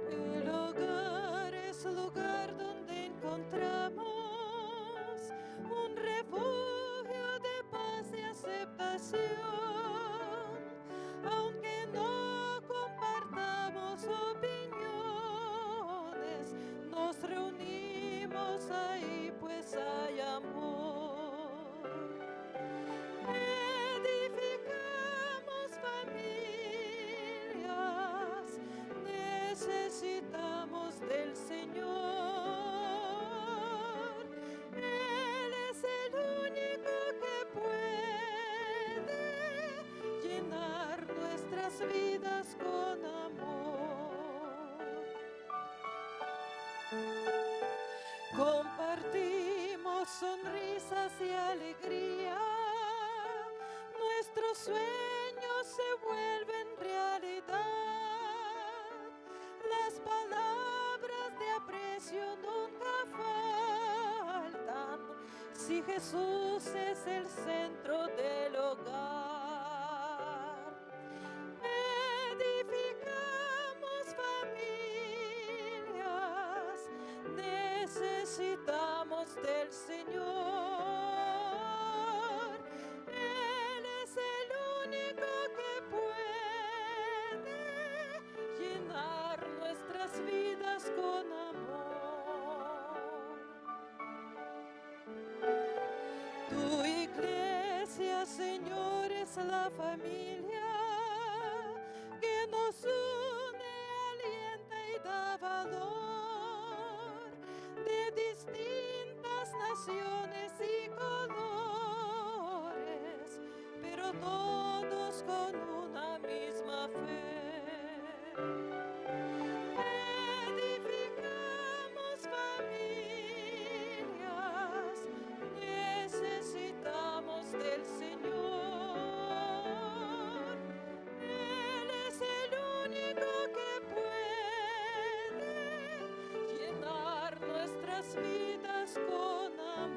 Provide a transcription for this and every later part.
El hogar es lugar donde encontramos un refugio de paz y aceptación. Aunque no compartamos opiniones, nos reunimos ahí pues hay amor. Edificamos familias, necesitamos del Señor. Él es el único que puede llenar nuestras vidas con amor. Compartimos sonrisas y alegría, nuestros sueños se vuelven realidad. Las palabras de aprecio nunca faltan si Jesús es el centro del hogar. Edificamos familias, necesitamos del Señor. Él es el único que puede llenar nuestras vidas con amor. Tu iglesia, Señor, es la familia que nos une, alienta y da valor, de distintas naciones y colores, pero todos con una misma fe. Edificamos familias, necesitamos del Señor. Él es el único que puede llenar nuestras vidas con amor.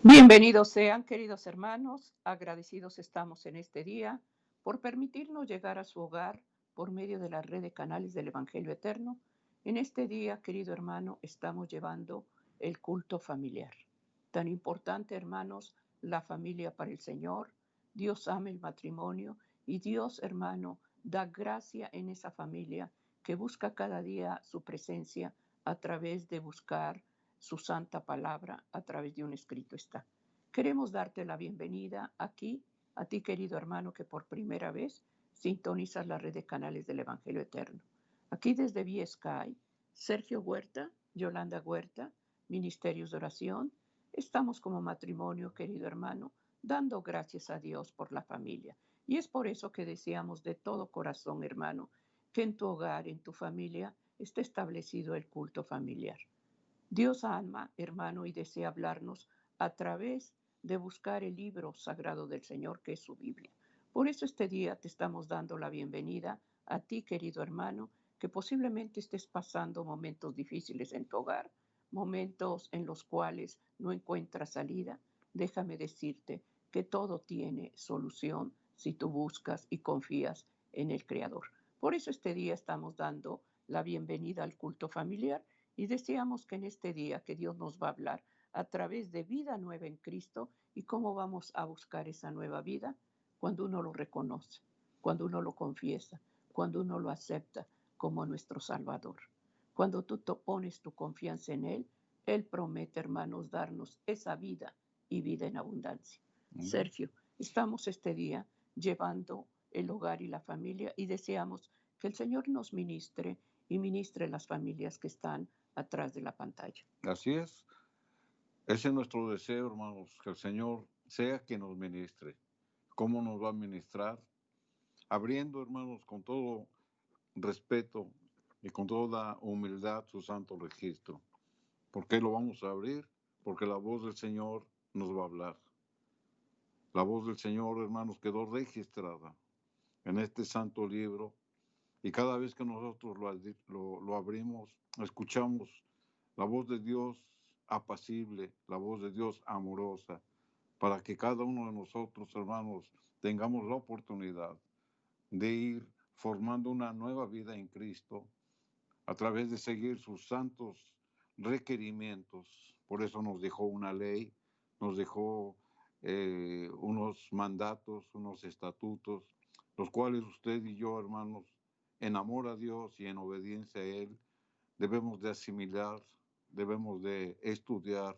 Bienvenidos sean, queridos hermanos, agradecidos estamos en este día por permitirnos llegar a su hogar por medio de la red de canales del Evangelio Eterno. En este día, querido hermano, estamos llevando el culto familiar. Tan importante, hermanos, la familia para el Señor. Dios ama el matrimonio y Dios, hermano, da gracia en esa familia que busca cada día su presencia a través de buscar su santa palabra a través de un escrito está. Queremos darte la bienvenida aquí, a ti querido hermano que por primera vez sintonizas la red de canales del Evangelio Eterno. Aquí desde Viescay, Sergio Huerta, Yolanda Huerta, Ministerios de Oración, estamos como matrimonio, querido hermano, dando gracias a Dios por la familia. Y es por eso que deseamos de todo corazón, hermano, que en tu hogar, en tu familia, esté establecido el culto familiar. Dios ama, hermano, y desea hablarnos a través de buscar el libro sagrado del Señor, que es su Biblia. Por eso este día te estamos dando la bienvenida a ti, querido hermano, que posiblemente estés pasando momentos difíciles en tu hogar, momentos en los cuales no encuentras salida. Déjame decirte que todo tiene solución si tú buscas y confías en el Creador. Por eso este día estamos dando la bienvenida al culto familiar y deseamos que en este día que Dios nos va a hablar a través de vida nueva en Cristo y cómo vamos a buscar esa nueva vida cuando uno lo reconoce, cuando uno lo confiesa, cuando uno lo acepta como nuestro Salvador. Cuando tú pones tu confianza en Él, Él promete, hermanos, darnos esa vida y vida en abundancia. Sergio, estamos este día llevando el hogar y la familia y deseamos que el Señor nos ministre y ministre las familias que están atrás de la pantalla. Así es. Ese es nuestro deseo, hermanos, que el Señor sea quien nos ministre. ¿Cómo nos va a ministrar? Abriendo, hermanos, con todo respeto y con toda humildad su santo registro. ¿Por qué lo vamos a abrir? Porque la voz del Señor nos va a hablar. La voz del Señor, hermanos, quedó registrada en este santo libro y cada vez que nosotros lo abrimos, escuchamos la voz de Dios apacible, la voz de Dios amorosa, para que cada uno de nosotros, hermanos, tengamos la oportunidad de ir formando una nueva vida en Cristo a través de seguir sus santos requerimientos. Por eso nos dejó una ley, nos dejó unos mandatos, unos estatutos, los cuales usted y yo, hermanos, en amor a Dios y en obediencia a Él, debemos de asimilar, debemos de estudiar,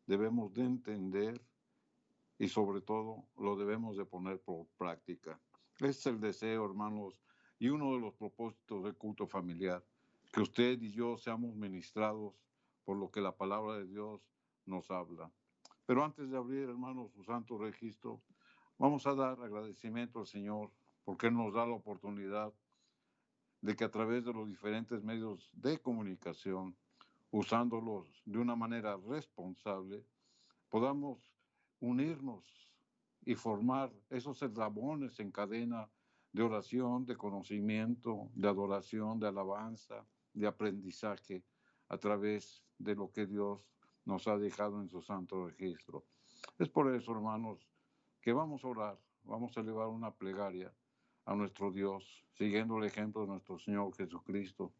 debemos de entender y sobre todo lo debemos de poner por práctica. Este es el deseo, hermanos, y uno de los propósitos del culto familiar, que usted y yo seamos ministrados por lo que la palabra de Dios nos habla. Pero antes de abrir, hermanos, su santo registro, vamos a dar agradecimiento al Señor porque Él nos da la oportunidad de que a través de los diferentes medios de comunicación, usándolos de una manera responsable, podamos unirnos y formar esos eslabones en cadena de oración, de conocimiento, de adoración, de alabanza, de aprendizaje a través de lo que Dios nos ha dejado en su santo registro. Es por eso, hermanos, que vamos a orar, vamos a elevar una plegaria a nuestro Dios, siguiendo el ejemplo de nuestro Señor Jesucristo.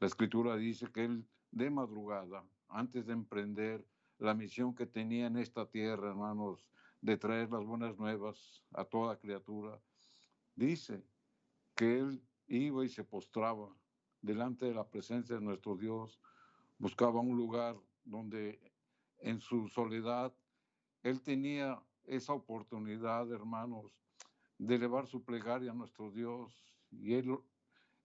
La Escritura dice que Él de madrugada, antes de emprender la misión que tenía en esta tierra, hermanos, de traer las buenas nuevas a toda criatura, dice que Él iba y se postraba delante de la presencia de nuestro Dios, buscaba un lugar donde en su soledad Él tenía esa oportunidad, hermanos, de elevar su plegaria a nuestro Dios y Él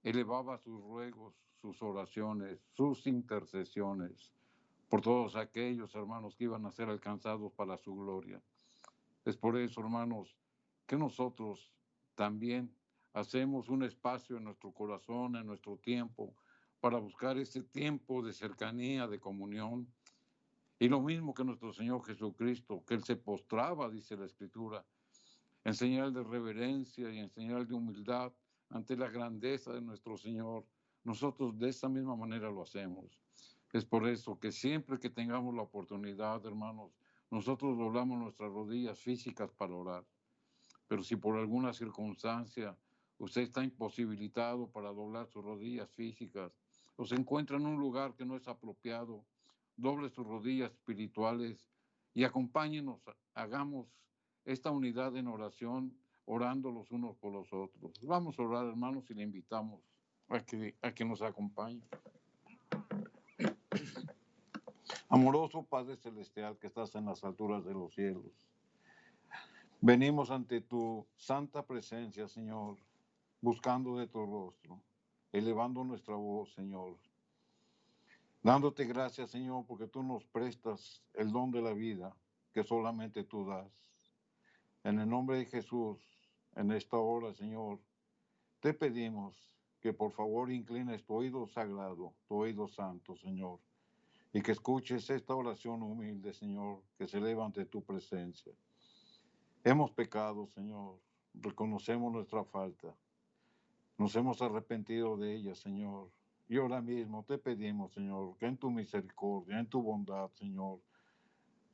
elevaba sus ruegos, sus oraciones, sus intercesiones por todos aquellos hermanos que iban a ser alcanzados para su gloria. Es por eso, hermanos, que nosotros también hacemos un espacio en nuestro corazón, en nuestro tiempo, para buscar ese tiempo de cercanía, de comunión. Y lo mismo que nuestro Señor Jesucristo, que Él se postraba, dice la Escritura, en señal de reverencia y en señal de humildad ante la grandeza de nuestro Señor. Nosotros de esa misma manera lo hacemos. Es por eso que siempre que tengamos la oportunidad, hermanos, nosotros doblamos nuestras rodillas físicas para orar. Pero si por alguna circunstancia usted está imposibilitado para doblar sus rodillas físicas o se encuentra en un lugar que no es apropiado, doble sus rodillas espirituales y acompáñenos, hagamos esta unidad en oración, orando los unos por los otros. Vamos a orar, hermanos, y le invitamos a que nos acompañe. Amoroso Padre Celestial que estás en las alturas de los cielos, venimos ante tu santa presencia, Señor, buscando de tu rostro, elevando nuestra voz, Señor, dándote gracias, Señor, porque tú nos prestas el don de la vida que solamente tú das. En el nombre de Jesús, en esta hora, Señor, te pedimos que por favor inclines tu oído sagrado, tu oído santo, Señor, y que escuches esta oración humilde, Señor, que se eleva ante tu presencia. Hemos pecado, Señor, reconocemos nuestra falta, nos hemos arrepentido de ella, Señor, y ahora mismo te pedimos, Señor, que en tu misericordia, en tu bondad, Señor,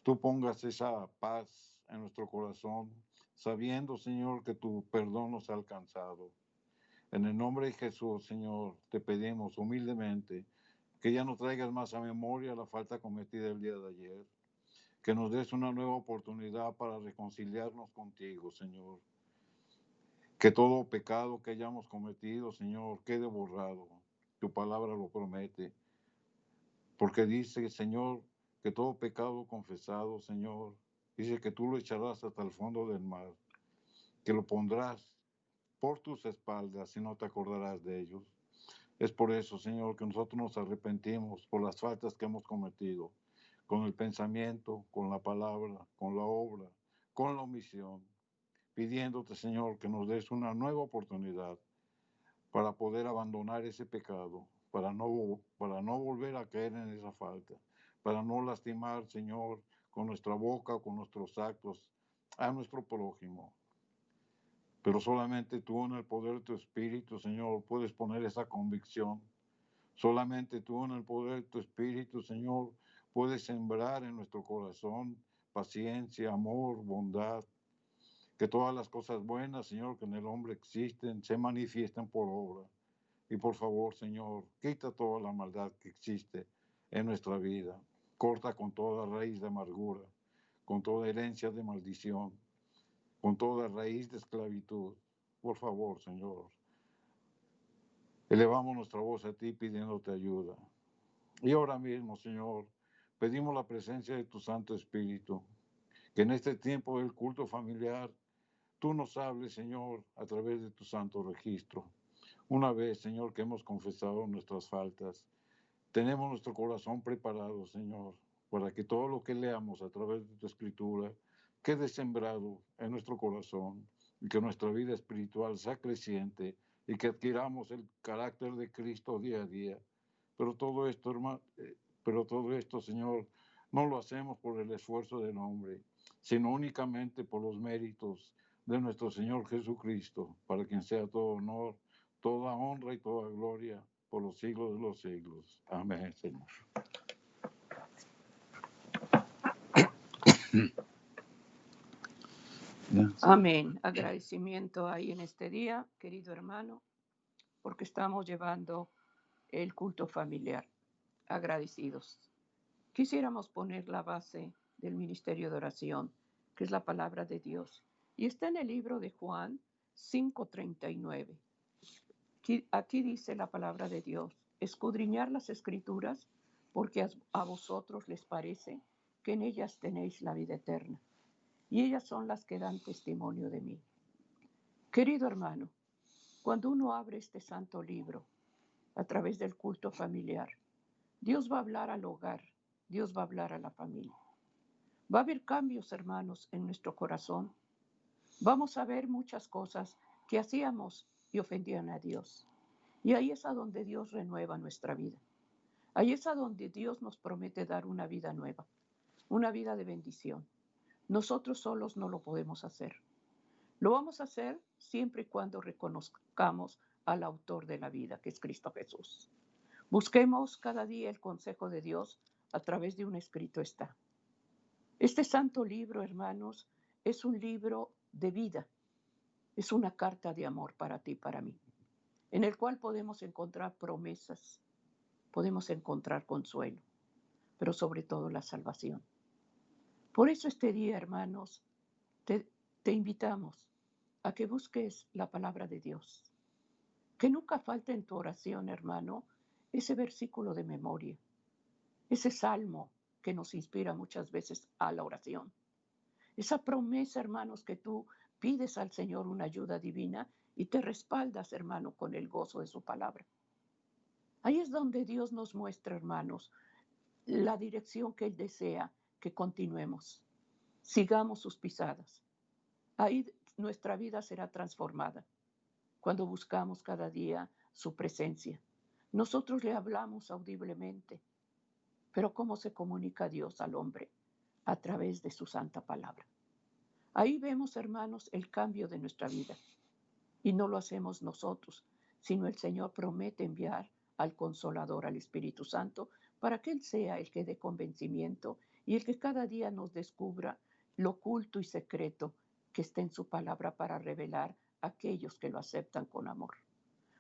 tú pongas esa paz en nuestro corazón, sabiendo, Señor, que tu perdón nos ha alcanzado. En el nombre de Jesús, Señor, te pedimos humildemente que ya no traigas más a memoria la falta cometida el día de ayer, que nos des una nueva oportunidad para reconciliarnos contigo, Señor. Que todo pecado que hayamos cometido, Señor, quede borrado. Tu palabra lo promete. Porque dice, Señor, que todo pecado confesado, Señor, dice que tú lo echarás hasta el fondo del mar, que lo pondrás por tus espaldas y no te acordarás de ellos. Es por eso, Señor, que nosotros nos arrepentimos por las faltas que hemos cometido. con el pensamiento, con la palabra, con la obra, con la omisión, pidiéndote, Señor, que nos des una nueva oportunidad para poder abandonar ese pecado, para no volver a caer en esa falta, para no lastimar, Señor, con nuestra boca o con nuestros actos a nuestro prójimo. Pero solamente tú, en el poder de tu Espíritu, Señor, puedes poner esa convicción. Solamente tú, en el poder de tu Espíritu, Señor, puedes sembrar en nuestro corazón paciencia, amor, bondad. Que todas las cosas buenas, Señor, que en el hombre existen, se manifiesten por obra. Y por favor, Señor, quita toda la maldad que existe en nuestra vida. Corta con toda raíz de amargura, con toda herencia de maldición, con toda raíz de esclavitud. Por favor, Señor, elevamos nuestra voz a ti pidiéndote ayuda. Y ahora mismo, Señor, pedimos la presencia de tu Santo Espíritu, que en este tiempo del culto familiar, tú nos hables, Señor, a través de tu santo registro. Una vez, Señor, que hemos confesado nuestras faltas, tenemos nuestro corazón preparado, Señor, para que todo lo que leamos a través de tu escritura quede sembrado en nuestro corazón y que nuestra vida espiritual sea creciente y que adquiramos el carácter de Cristo día a día. Pero todo esto, Señor, no lo hacemos por el esfuerzo del hombre, sino únicamente por los méritos de nuestro Señor Jesucristo, para quien sea todo honor, toda honra y toda gloria por los siglos de los siglos. Amén, Señor. Amén. Agradecimiento ahí en este día, querido hermano, porque estamos llevando el culto familiar. Agradecidos. Quisiéramos poner la base del ministerio de oración, que es la palabra de Dios. Y está en el libro de Juan 5:39. Aquí dice la palabra de Dios: escudriñar las escrituras, porque a vosotros les parece que en ellas tenéis la vida eterna, y ellas son las que dan testimonio de mí. Querido hermano, cuando uno abre este santo libro a través del culto familiar, Dios va a hablar al hogar, Dios va a hablar a la familia. Va a haber cambios, hermanos, en nuestro corazón. Vamos a ver muchas cosas que hacíamos y ofendían a Dios. Y ahí es a donde Dios renueva nuestra vida. Ahí es a donde Dios nos promete dar una vida nueva, una vida de bendición. Nosotros solos no lo podemos hacer. Lo vamos a hacer siempre y cuando reconozcamos al autor de la vida, que es Cristo Jesús. Busquemos cada día el consejo de Dios a través de un escrito está. Este santo libro, hermanos, es un libro de vida. Es una carta de amor para ti y para mí, en el cual podemos encontrar promesas, podemos encontrar consuelo, pero sobre todo la salvación. Por eso este día, hermanos, te invitamos a que busques la palabra de Dios. Que nunca falte en tu oración, hermano, ese versículo de memoria, ese salmo que nos inspira muchas veces a la oración. Esa promesa, hermanos, que tú pides al Señor una ayuda divina y te respaldas, hermano, con el gozo de su palabra. Ahí es donde Dios nos muestra, hermanos, la dirección que Él desea que continuemos. Sigamos sus pisadas. Ahí nuestra vida será transformada cuando buscamos cada día su presencia. Nosotros le hablamos audiblemente, pero ¿cómo se comunica Dios al hombre? A través de su santa palabra. Ahí vemos, hermanos, el cambio de nuestra vida. Y no lo hacemos nosotros, sino el Señor promete enviar al Consolador, al Espíritu Santo, para que Él sea el que dé convencimiento y el que cada día nos descubra lo oculto y secreto que está en su palabra para revelar a aquellos que lo aceptan con amor.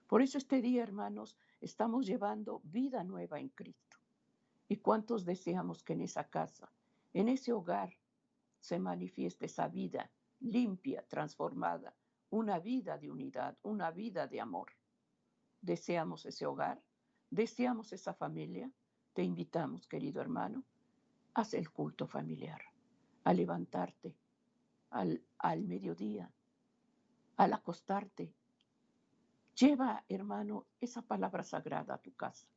Por eso este día, hermanos, estamos llevando vida nueva en Cristo. ¿Y cuántos deseamos que en esa casa, en ese hogar, se manifieste esa vida limpia, transformada, una vida de unidad, una vida de amor? Deseamos ese hogar, deseamos esa familia. Te invitamos, querido hermano, haz el culto familiar, a levantarte al mediodía, al acostarte. Lleva, hermano, esa palabra sagrada a tu casa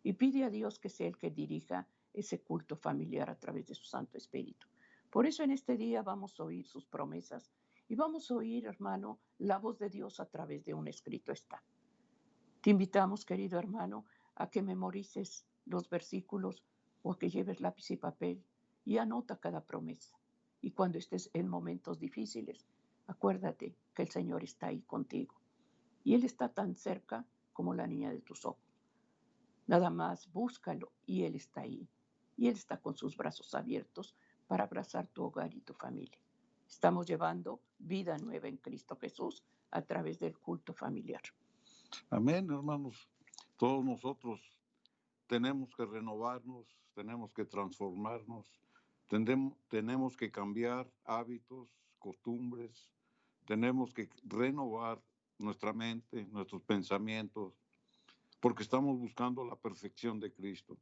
y pide a Dios que sea el que dirija ese culto familiar a través de su Santo Espíritu. Por eso en este día vamos a oír sus promesas y vamos a oír, hermano, la voz de Dios a través de un escrito está. Te invitamos, querido hermano, a que memorices los versículos o a que lleves lápiz y papel y anota cada promesa. Y cuando estés en momentos difíciles, acuérdate que el Señor está ahí contigo. Y Él está tan cerca como la niña de tus ojos. Nada más búscalo y Él está ahí. Y Él está con sus brazos abiertos para abrazar tu hogar y tu familia. Estamos llevando vida nueva en Cristo Jesús a través del culto familiar. Amén, hermanos. Todos nosotros tenemos que renovarnos, tenemos que transformarnos, tenemos que cambiar hábitos, costumbres, tenemos que renovar nuestra mente, nuestros pensamientos, porque estamos buscando la perfección de Cristo.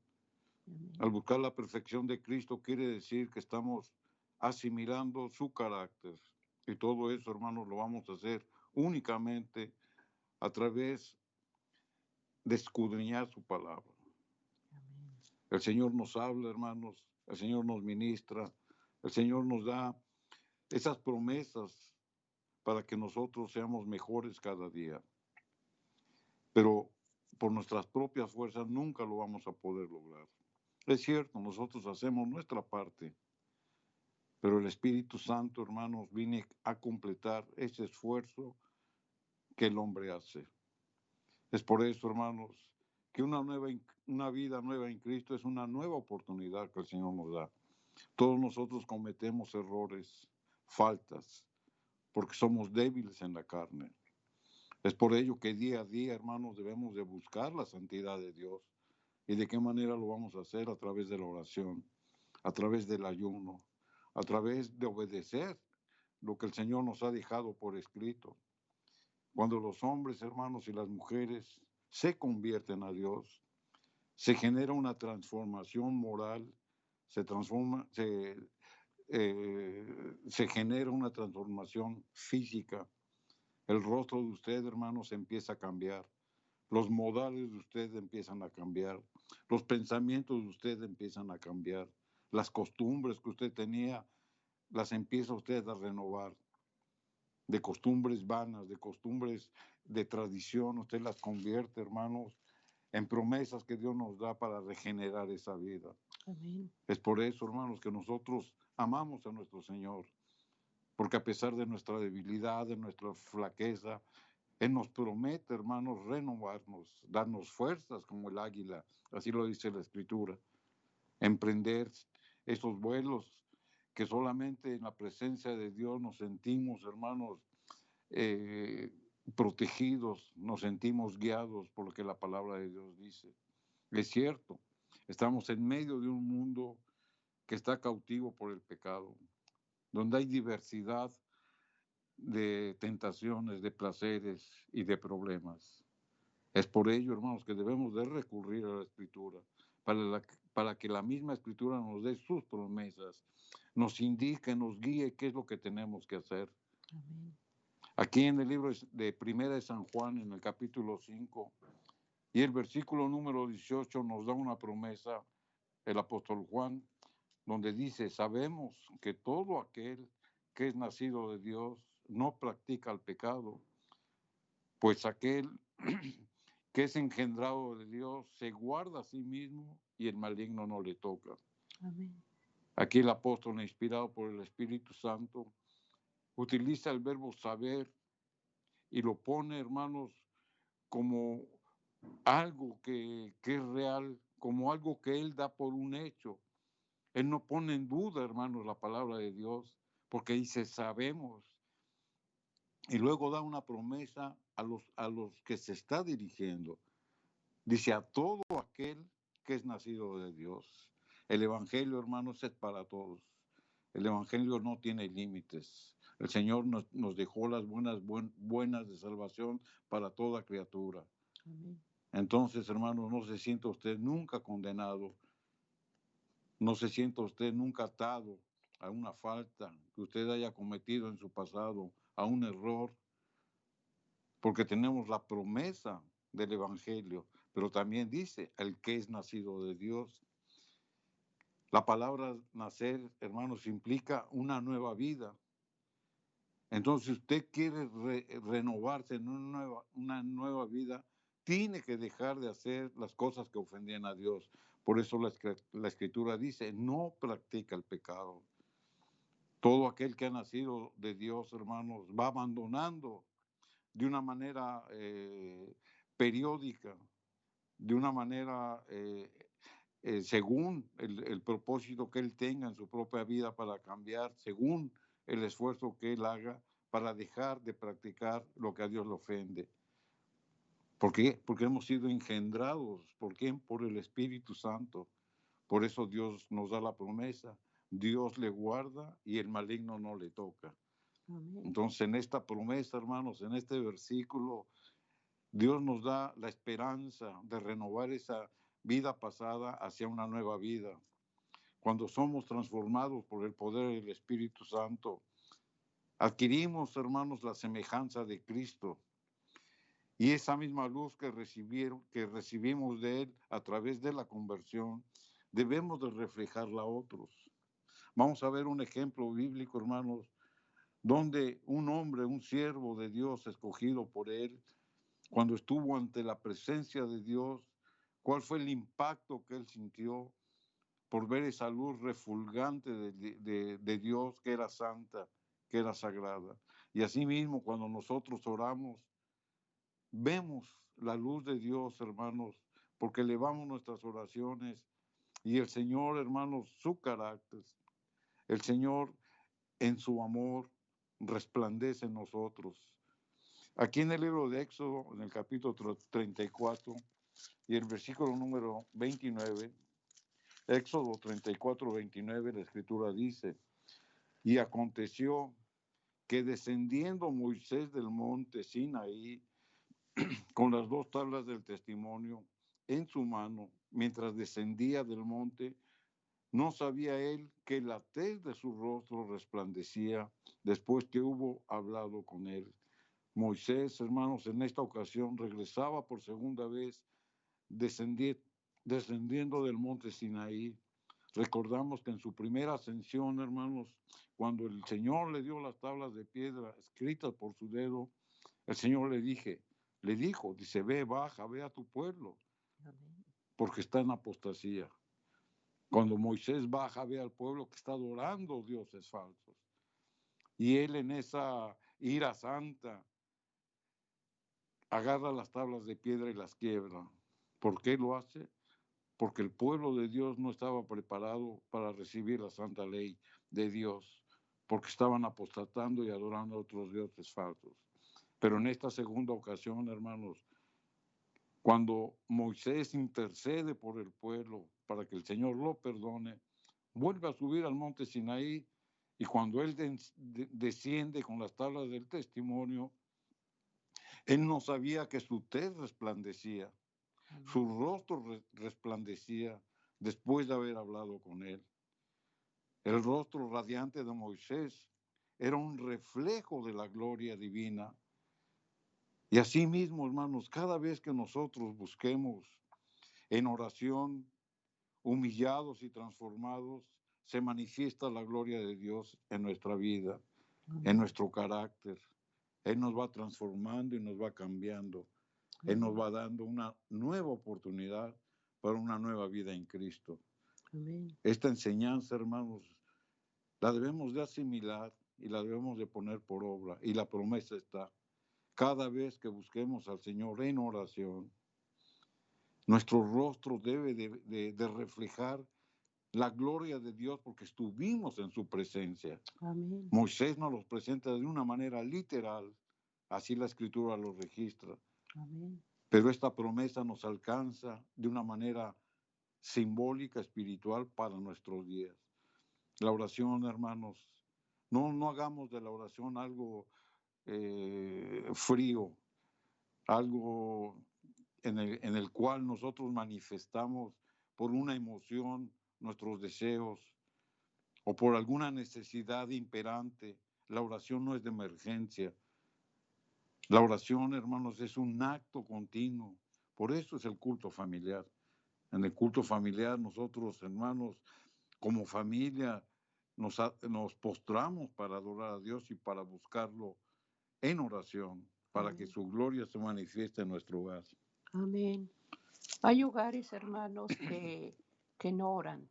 Amén. Al buscar la perfección de Cristo quiere decir que estamos asimilando su carácter. Y todo eso, hermanos, lo vamos a hacer únicamente a través de escudriñar su palabra. Amén. El Señor nos habla, hermanos, el Señor nos ministra, el Señor nos da esas promesas para que nosotros seamos mejores cada día. Pero por nuestras propias fuerzas nunca lo vamos a poder lograr. Es cierto, nosotros hacemos nuestra parte, pero el Espíritu Santo, hermanos, viene a completar ese esfuerzo que el hombre hace. Es por eso, hermanos, que una vida nueva en Cristo es una nueva oportunidad que el Señor nos da. Todos nosotros cometemos errores, faltas, porque somos débiles en la carne. Es por ello que día a día, hermanos, debemos de buscar la santidad de Dios. ¿Y de qué manera lo vamos a hacer? A través de la oración, a través del ayuno, a través de obedecer lo que el Señor nos ha dejado por escrito. Cuando los hombres, hermanos, y las mujeres se convierten a Dios, se genera una transformación moral, se genera una transformación física. El rostro de usted, hermanos, empieza a cambiar. Los modales de usted empiezan a cambiar. Los pensamientos de usted empiezan a cambiar. Las costumbres que usted tenía, las empieza usted a renovar. De costumbres vanas, de costumbres de tradición, usted las convierte, hermanos, en promesas que Dios nos da para regenerar esa vida. Amén. Es por eso, hermanos, que nosotros amamos a nuestro Señor, porque a pesar de nuestra debilidad, de nuestra flaqueza, Él nos promete, hermanos, renovarnos, darnos fuerzas como el águila, así lo dice la Escritura, emprender esos vuelos que solamente en la presencia de Dios nos sentimos, hermanos, protegidos, nos sentimos guiados por lo que la palabra de Dios dice. Es cierto, estamos en medio de un mundo que está cautivo por el pecado, donde hay diversidad de tentaciones, de placeres y de problemas. Es por ello, hermanos, que debemos de recurrir a la Escritura, para que la misma Escritura nos dé sus promesas, nos indique, nos guíe qué es lo que tenemos que hacer. Amén. Aquí en el libro de Primera de San Juan, en el capítulo 5, y el versículo número 18 nos da una promesa, el apóstol Juan, donde dice, sabemos que todo aquel que es nacido de Dios no practica el pecado, pues aquel que es engendrado de Dios se guarda a sí mismo y el maligno no le toca. Amén. Aquí el apóstol, inspirado por el Espíritu Santo, utiliza el verbo saber y lo pone, hermanos, como algo que es real, como algo que él da por un hecho. Él no pone en duda, hermanos, la palabra de Dios, porque dice, sabemos. Y luego da una promesa a los que se está dirigiendo. Dice, a todo aquel que es nacido de Dios. El Evangelio, hermanos, es para todos. El Evangelio no tiene límites. El Señor nos dejó las buenas de salvación para toda criatura. Amén. Entonces, hermanos, no se sienta usted nunca condenado. No se sienta usted nunca atado a una falta que usted haya cometido en su pasado, a un error, porque tenemos la promesa del Evangelio, pero también dice, el que es nacido de Dios. La palabra nacer, hermanos, implica una nueva vida. Entonces, si usted quiere renovarse en una nueva vida, tiene que dejar de hacer las cosas que ofendían a Dios. Por eso la Escritura dice, no practica el pecado. Todo aquel que ha nacido de Dios, hermanos, va abandonando de una manera periódica, de una manera según el propósito que él tenga en su propia vida para cambiar, según el esfuerzo que él haga para dejar de practicar lo que a Dios le ofende. ¿Por qué? Porque hemos sido engendrados. ¿Por qué? Por el Espíritu Santo. Por eso Dios nos da la promesa. Dios le guarda y el maligno no le toca. Amén. Entonces, en esta promesa, hermanos, en este versículo, Dios nos da la esperanza de renovar esa vida pasada hacia una nueva vida. Cuando somos transformados por el poder del Espíritu Santo, adquirimos, hermanos, la semejanza de Cristo. Y esa misma luz que recibimos de Él a través de la conversión, debemos de reflejarla a otros. Vamos a ver un ejemplo bíblico, hermanos, donde un hombre, un siervo de Dios escogido por Él, cuando estuvo ante la presencia de Dios, cuál fue el impacto que él sintió por ver esa luz refulgante de Dios, que era santa, que era sagrada. Y asimismo, cuando nosotros oramos, vemos la luz de Dios, hermanos, porque elevamos nuestras oraciones y el Señor, hermanos, su carácter, el Señor en su amor resplandece en nosotros. Aquí en el libro de Éxodo, en el capítulo 34 y el versículo número 29, Éxodo 34, 29, la Escritura dice, y aconteció que descendiendo Moisés del monte Sinaí con las dos tablas del testimonio en su mano, mientras descendía del monte, no sabía él que la tez de su rostro resplandecía después que hubo hablado con él. Moisés, hermanos, en esta ocasión regresaba por segunda vez descendiendo del monte Sinaí. Recordamos que en su primera ascensión, hermanos, cuando el Señor le dio las tablas de piedra escritas por su dedo, el Señor le dijo, dice, ve, baja, ve a tu pueblo, Amén. porque está en apostasía. Cuando Moisés baja, ve al pueblo que está adorando dioses falsos. Y él en esa ira santa agarra las tablas de piedra y las quiebra. ¿Por qué lo hace? Porque el pueblo de Dios no estaba preparado para recibir la santa ley de Dios, porque estaban apostatando y adorando a otros dioses falsos. Pero en esta segunda ocasión, hermanos, cuando Moisés intercede por el pueblo para que el Señor lo perdone, vuelve a subir al monte Sinaí y cuando él desciende con las tablas del testimonio, él no sabía que su tez resplandecía. Su rostro resplandecía después de haber hablado con él. El rostro radiante de Moisés era un reflejo de la gloria divina. Y así mismo, hermanos, cada vez que nosotros busquemos en oración, humillados y transformados, se manifiesta la gloria de Dios en nuestra vida, en nuestro carácter. Él nos va transformando y nos va cambiando. Él nos va dando una nueva oportunidad para una nueva vida en Cristo. Amén. Esta enseñanza, hermanos, la debemos de asimilar y la debemos de poner por obra. Y la promesa está. Cada vez que busquemos al Señor en oración, nuestro rostro debe de reflejar la gloria de Dios porque estuvimos en su presencia. Amén. Moisés nos los presenta de una manera literal, así la Escritura lo registra. Amén. Pero esta promesa nos alcanza de una manera simbólica, espiritual para nuestros días. La oración, hermanos, no hagamos de la oración algo frío, algo en el cual nosotros manifestamos por una emoción nuestros deseos o por alguna necesidad imperante. La oración no es de emergencia. La oración, hermanos, es un acto continuo. Por eso es el culto familiar. En el culto familiar nosotros, hermanos, como familia nos postramos para adorar a Dios y para buscarlo en oración, para que Amén. su gloria se manifieste en nuestro hogar. Amén. Hay hogares, hermanos, que no oran.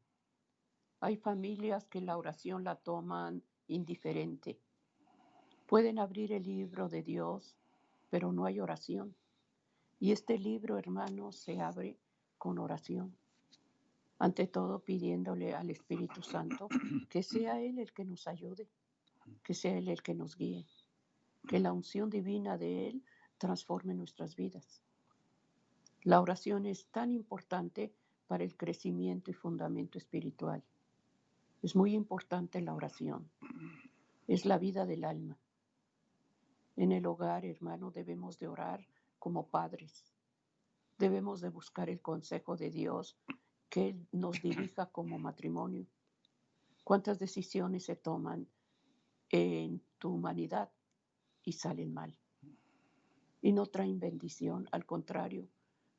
Hay familias que la oración la toman indiferente. Pueden abrir el libro de Dios, pero no hay oración. Y este libro, hermanos, se abre con oración. Ante todo, pidiéndole al Espíritu Santo que sea Él el que nos ayude, que sea Él el que nos guíe, que la unción divina de Él transforme nuestras vidas. La oración es tan importante para el crecimiento y fundamento espiritual. Es muy importante la oración. Es la vida del alma. En el hogar, hermano, debemos de orar como padres. Debemos de buscar el consejo de Dios, que Él nos dirija como matrimonio. ¿Cuántas decisiones se toman en tu humanidad y salen mal? Y no traen bendición, al contrario,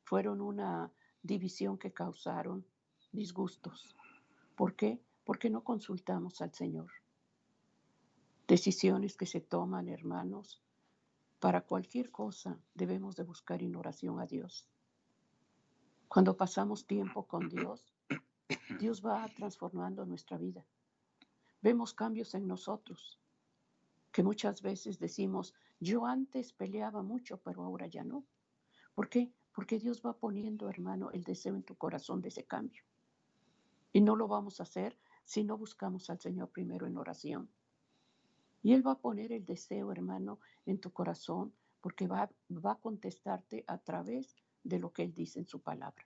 fueron una división que causaron disgustos. ¿Por qué? Porque no consultamos al Señor. Decisiones que se toman, hermanos, para cualquier cosa debemos de buscar en oración a Dios. Cuando pasamos tiempo con Dios, Dios va transformando nuestra vida. Vemos cambios en nosotros, que muchas veces decimos, yo antes peleaba mucho, pero ahora ya no. ¿Por qué? Porque Dios va poniendo, hermano, el deseo en tu corazón de ese cambio. Y no lo vamos a hacer si no buscamos al Señor primero en oración. Y Él va a poner el deseo, hermano, en tu corazón, porque va a contestarte a través de lo que Él dice en su palabra.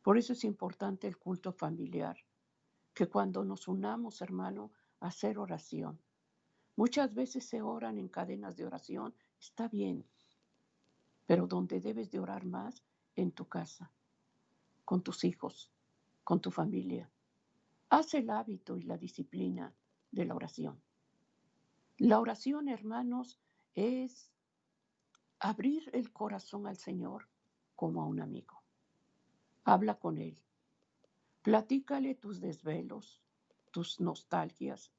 Por eso es importante el culto familiar, que cuando nos unamos, hermano, a hacer oración. Muchas veces se oran en cadenas de oración, está bien, pero donde debes de orar más, en tu casa, con tus hijos, con tu familia. Haz el hábito y la disciplina de la oración. La oración, hermanos, es abrir el corazón al Señor como a un amigo. Habla con Él. Platícale tus desvelos, tus nostalgias,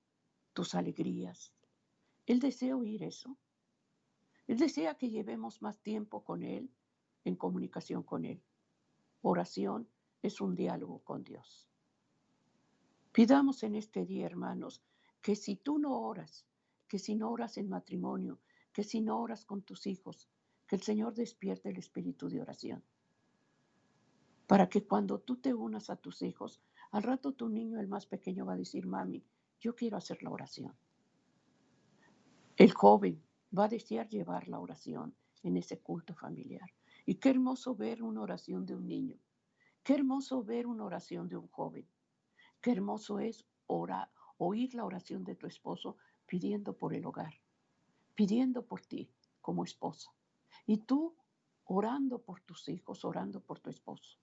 tus alegrías. Él desea oír eso. Él desea que llevemos más tiempo con Él, en comunicación con Él. Oración es un diálogo con Dios. Pidamos en este día, hermanos, que si tú no oras, que si no oras en matrimonio, que si no oras con tus hijos, que el Señor despierte el espíritu de oración. Para que cuando tú te unas a tus hijos, al rato tu niño, el más pequeño, va a decir, mami, yo quiero hacer la oración. El joven va a desear llevar la oración en ese culto familiar. Y qué hermoso ver una oración de un niño. Qué hermoso ver una oración de un joven. Qué hermoso es oír la oración de tu esposo pidiendo por el hogar, pidiendo por ti como esposa. Y tú orando por tus hijos, orando por tu esposo.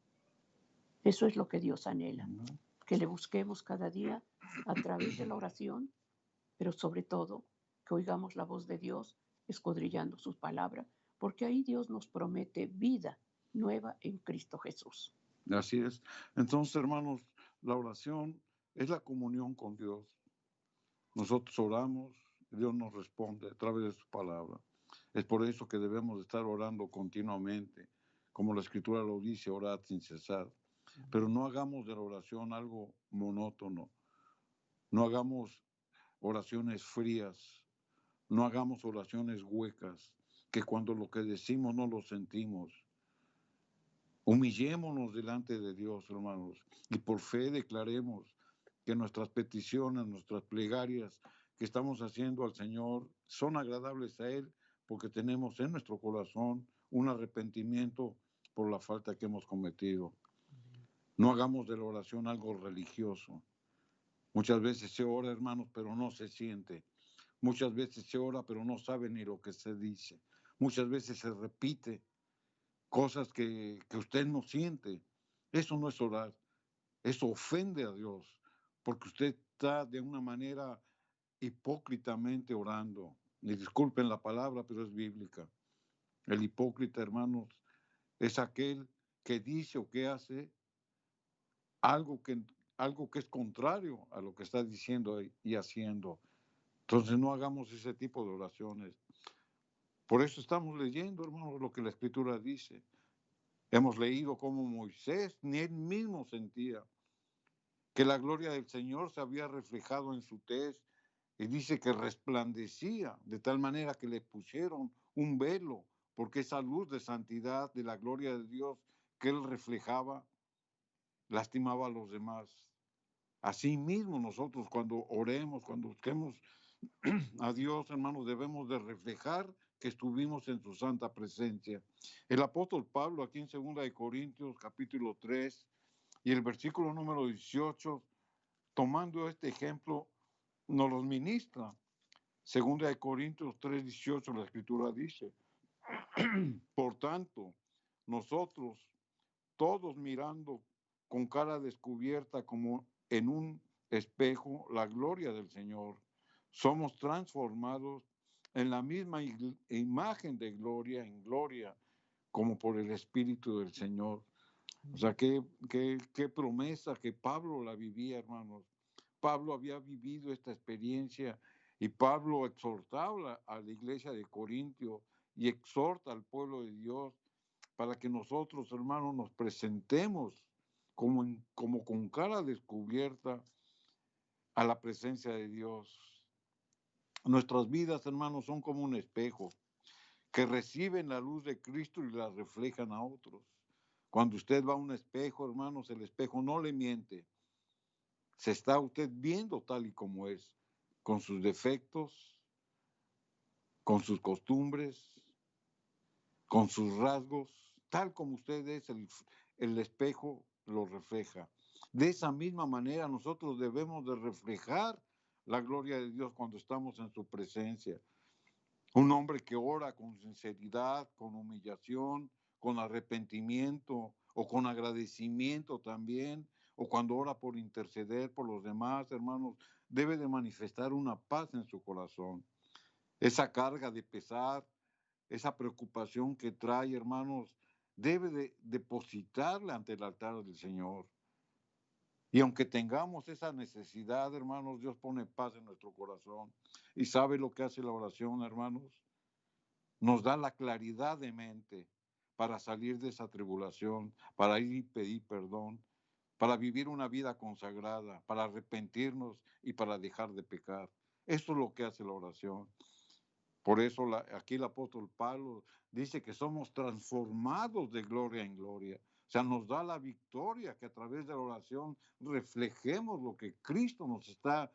Eso es lo que Dios anhela, que le busquemos cada día a través de la oración, pero sobre todo que oigamos la voz de Dios escudriñando sus palabras, porque ahí Dios nos promete vida nueva en Cristo Jesús. Así es. Entonces, hermanos, la oración es la comunión con Dios. Nosotros oramos, Dios nos responde a través de su palabra. Es por eso que debemos estar orando continuamente, como la Escritura lo dice, orad sin cesar. Pero no hagamos de la oración algo monótono. No hagamos oraciones frías. No hagamos oraciones huecas, que cuando lo que decimos no lo sentimos. Humillémonos delante de Dios, hermanos, y por fe declaremos que nuestras peticiones, nuestras plegarias que estamos haciendo al Señor son agradables a Él, porque tenemos en nuestro corazón un arrepentimiento por la falta que hemos cometido. No hagamos de la oración algo religioso. Muchas veces se ora, hermanos, pero no se siente. Muchas veces se ora, pero no sabe ni lo que se dice. Muchas veces se repite cosas que usted no siente. Eso no es orar. Eso ofende a Dios, porque usted está de una manera hipócritamente orando. Y disculpen la palabra, pero es bíblica. El hipócrita, hermanos, es aquel que dice o que hace algo algo que es contrario a lo que está diciendo y haciendo. Entonces no hagamos ese tipo de oraciones. Por eso estamos leyendo, hermanos, lo que la Escritura dice. Hemos leído cómo Moisés ni él mismo sentía que la gloria del Señor se había reflejado en su tez y dice que resplandecía de tal manera que le pusieron un velo, porque esa luz de santidad, de la gloria de Dios que él reflejaba, lastimaba a los demás. Asimismo, nosotros cuando oremos, cuando busquemos a Dios, hermanos, debemos de reflejar que estuvimos en su santa presencia. El apóstol Pablo, aquí en 2 Corintios, capítulo 3, y el versículo número 18, tomando este ejemplo, nos los ministra. 2 Corintios 3, 18, la Escritura dice, por tanto, nosotros, todos mirando con cara descubierta como en un espejo la gloria del Señor, somos transformados en la misma imagen de gloria en gloria, como por el Espíritu del Señor. O sea, qué promesa que Pablo la vivía, hermanos. Pablo había vivido esta experiencia y Pablo exhortaba a la iglesia de Corintio y exhorta al pueblo de Dios para que nosotros, hermanos, nos presentemos como con cara descubierta a la presencia de Dios. Nuestras vidas, hermanos, son como un espejo que reciben la luz de Cristo y la reflejan a otros. Cuando usted va a un espejo, hermanos, el espejo no le miente. Se está usted viendo tal y como es, con sus defectos, con sus costumbres, con sus rasgos, tal como usted es, el espejo lo refleja. De esa misma manera nosotros debemos de reflejar la gloria de Dios cuando estamos en su presencia. Un hombre que ora con sinceridad, con humillación, con arrepentimiento o con agradecimiento también, o cuando ora por interceder por los demás, hermanos, debe de manifestar una paz en su corazón. Esa carga de pesar, esa preocupación que trae, hermanos, debe de depositarla ante el altar del Señor. Y aunque tengamos esa necesidad, hermanos, Dios pone paz en nuestro corazón. ¿Y sabe lo que hace la oración, hermanos? Nos da la claridad de mente para salir de esa tribulación, para ir y pedir perdón, para vivir una vida consagrada, para arrepentirnos y para dejar de pecar. Eso es lo que hace la oración. Por eso aquí el apóstol Pablo dice que somos transformados de gloria en gloria. O sea, nos da la victoria que a través de la oración reflejemos lo que Cristo nos está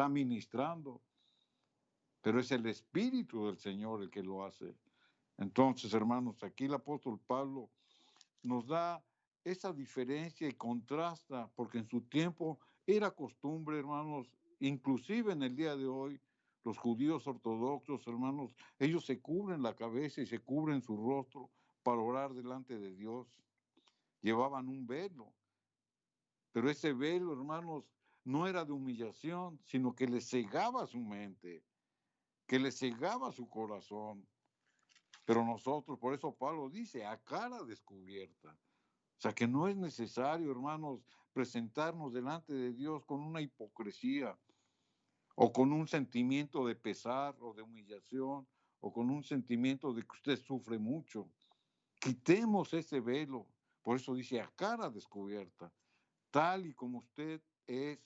ministrando. Pero es el Espíritu del Señor el que lo hace. Entonces, hermanos, aquí el apóstol Pablo nos da esa diferencia y contrasta, porque en su tiempo era costumbre, hermanos, inclusive en el día de hoy, los judíos ortodoxos, hermanos, ellos se cubren la cabeza y se cubren su rostro para orar delante de Dios. Llevaban un velo, pero ese velo, hermanos, no era de humillación, sino que les cegaba su mente, que les cegaba su corazón. Pero nosotros, por eso Pablo dice, a cara descubierta. O sea que no es necesario, hermanos, presentarnos delante de Dios con una hipocresía o con un sentimiento de pesar o de humillación o con un sentimiento de que usted sufre mucho. Quitemos ese velo. Por eso dice, a cara descubierta. Tal y como usted es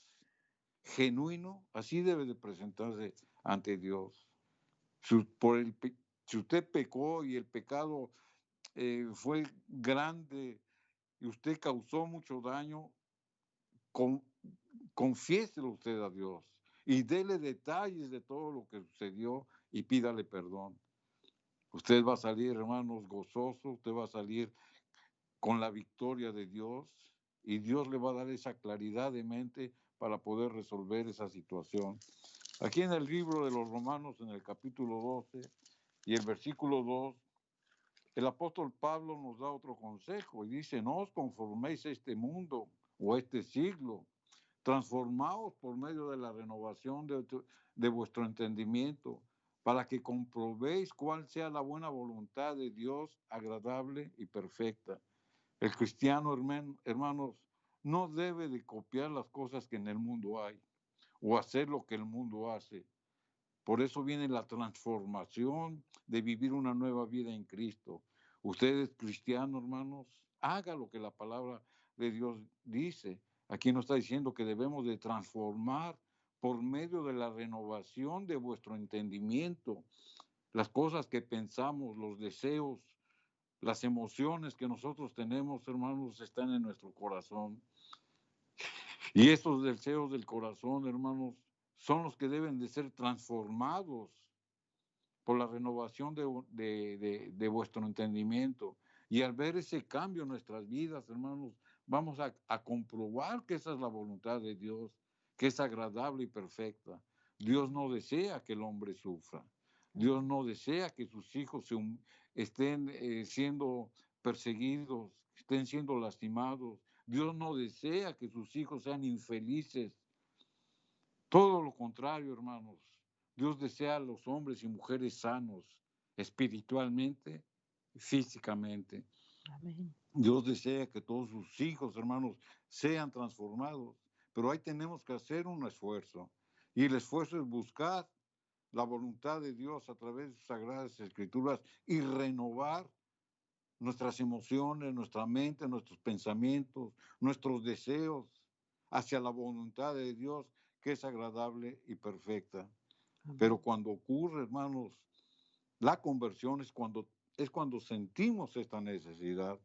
genuino, así debe de presentarse ante Dios. Si usted pecó y el pecado fue grande y usted causó mucho daño, confiéselo usted a Dios y dele detalles de todo lo que sucedió y pídale perdón. Usted va a salir, hermanos, gozoso, usted va a salir con la victoria de Dios y Dios le va a dar esa claridad de mente para poder resolver esa situación. Aquí en el libro de los Romanos, en el capítulo 12 y el versículo 2, el apóstol Pablo nos da otro consejo y dice, no os conforméis a este mundo o a este siglo, transformaos por medio de la renovación de vuestro entendimiento, para que comprobéis cuál sea la buena voluntad de Dios, agradable y perfecta. El cristiano, hermanos, no debe de copiar las cosas que en el mundo hay o hacer lo que el mundo hace. Por eso viene la transformación de vivir una nueva vida en Cristo. Usted es cristiano, hermanos, haga lo que la palabra de Dios dice. Aquí nos está diciendo que debemos de transformar por medio de la renovación de vuestro entendimiento. Las cosas que pensamos, los deseos, las emociones que nosotros tenemos, hermanos, están en nuestro corazón. Y esos deseos del corazón, hermanos, son los que deben de ser transformados por la renovación de vuestro entendimiento. Y al ver ese cambio en nuestras vidas, hermanos, vamos a comprobar que esa es la voluntad de Dios, que es agradable y perfecta. Dios no desea que el hombre sufra. Dios no desea que sus hijos estén siendo perseguidos, estén siendo lastimados. Dios no desea que sus hijos sean infelices. Todo lo contrario, hermanos. Dios desea a los hombres y mujeres sanos, espiritualmente, físicamente. Amén. Dios desea que todos sus hijos, hermanos, sean transformados. Pero ahí tenemos que hacer un esfuerzo. Y el esfuerzo es buscar la voluntad de Dios a través de sus sagradas escrituras y renovar nuestras emociones, nuestra mente, nuestros pensamientos, nuestros deseos hacia la voluntad de Dios que es agradable y perfecta. Amén. Pero cuando ocurre, hermanos, la conversión es cuando sentimos esta necesidad,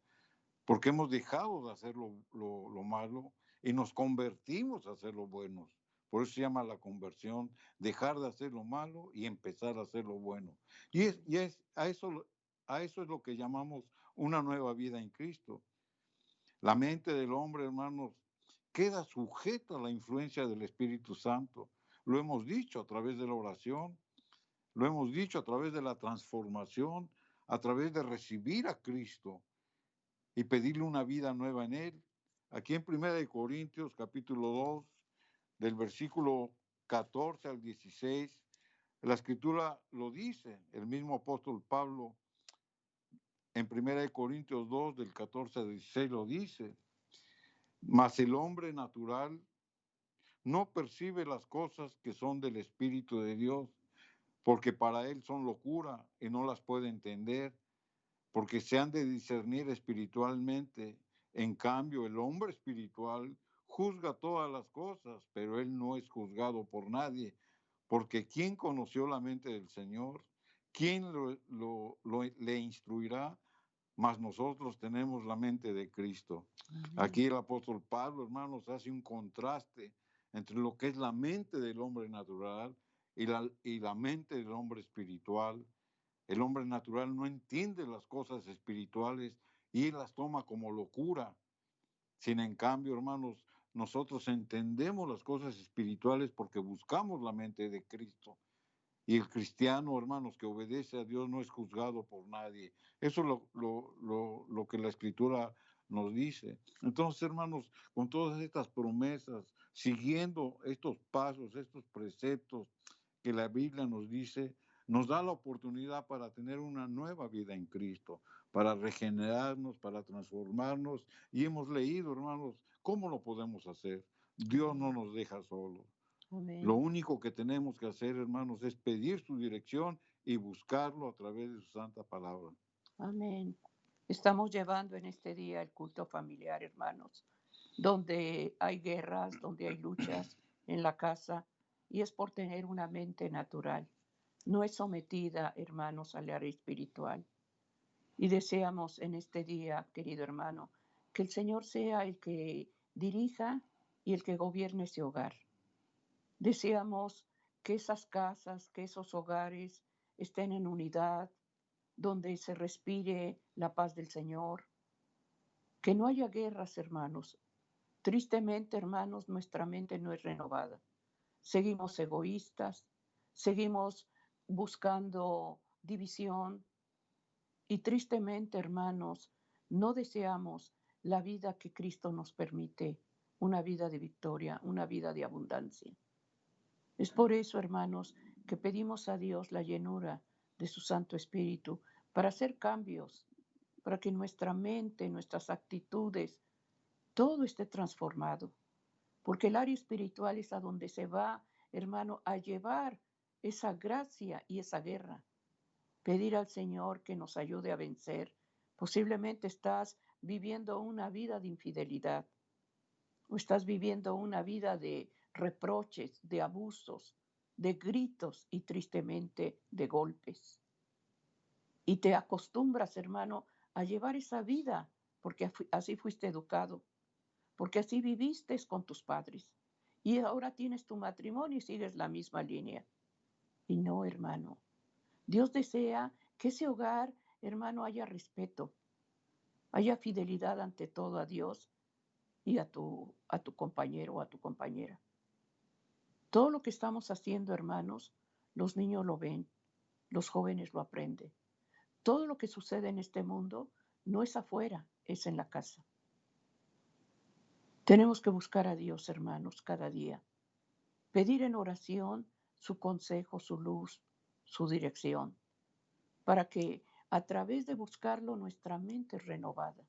porque hemos dejado de hacer lo malo y nos convertimos a hacer lo bueno. Por eso se llama la conversión, dejar de hacer lo malo y empezar a hacer lo bueno. A eso es lo que llamamos una nueva vida en Cristo. La mente del hombre, hermanos, queda sujeta a la influencia del Espíritu Santo. Lo hemos dicho a través de la oración, lo hemos dicho a través de la transformación, a través de recibir a Cristo y pedirle una vida nueva en Él. Aquí en 1 Corintios capítulo 2, del versículo 14 al 16, la Escritura lo dice, el mismo apóstol Pablo en 1 Corintios 2, del 14 al 16 lo dice, mas el hombre natural no percibe las cosas que son del Espíritu de Dios, porque para él son locura y no las puede entender, porque se han de discernir espiritualmente. En cambio, el hombre espiritual juzga todas las cosas, pero él no es juzgado por nadie, porque ¿quién conoció la mente del Señor? ¿Quién le instruirá? Mas nosotros tenemos la mente de Cristo. Amén. Aquí el apóstol Pablo, hermanos, hace un contraste entre lo que es la mente del hombre natural y la mente del hombre espiritual. El hombre natural no entiende las cosas espirituales y las toma como locura. Sin en cambio, hermanos, nosotros entendemos las cosas espirituales porque buscamos la mente de Cristo. Y el cristiano, hermanos, que obedece a Dios no es juzgado por nadie. Eso es lo que la Escritura nos dice. Entonces, hermanos, con todas estas promesas, siguiendo estos pasos, estos preceptos que la Biblia nos dice, nos da la oportunidad para tener una nueva vida en Cristo, para regenerarnos, para transformarnos. Y hemos leído, hermanos, cómo lo podemos hacer. Dios no nos deja solos. Amén. Lo único que tenemos que hacer, hermanos, es pedir su dirección y buscarlo a través de su santa palabra. Amén. Estamos llevando en este día el culto familiar, hermanos, donde hay guerras, donde hay luchas en la casa, y es por tener una mente natural. No es sometida, hermanos, al área espiritual. Y deseamos en este día, querido hermano, que el Señor sea el que dirija y el que gobierne ese hogar. Deseamos que esas casas, que esos hogares estén en unidad, donde se respire la paz del Señor, que no haya guerras, hermanos. Tristemente, hermanos, nuestra mente no es renovada. Seguimos egoístas, seguimos buscando división y tristemente, hermanos, no deseamos la vida que Cristo nos permite, una vida de victoria, una vida de abundancia. Es por eso, hermanos, que pedimos a Dios la llenura de su Santo Espíritu para hacer cambios, para que nuestra mente, nuestras actitudes todo esté transformado, porque el área espiritual es a donde se va, hermano, a llevar esa gracia y esa guerra. Pedir al Señor que nos ayude a vencer. Posiblemente estás viviendo una vida de infidelidad o estás viviendo una vida de reproches, de abusos, de gritos y tristemente de golpes. Y te acostumbras, hermano, a llevar esa vida porque así fuiste educado, porque así viviste con tus padres. Y ahora tienes tu matrimonio y sigues la misma línea. Y no, hermano. Dios desea que ese hogar, hermano, haya respeto, haya fidelidad ante todo a Dios y a tu compañero o a tu compañera. Todo lo que estamos haciendo, hermanos, los niños lo ven, los jóvenes lo aprenden. Todo lo que sucede en este mundo no es afuera, es en la casa. Tenemos que buscar a Dios, hermanos, cada día. Pedir en oración su consejo, su luz, su dirección, para que a través de buscarlo nuestra mente es renovada.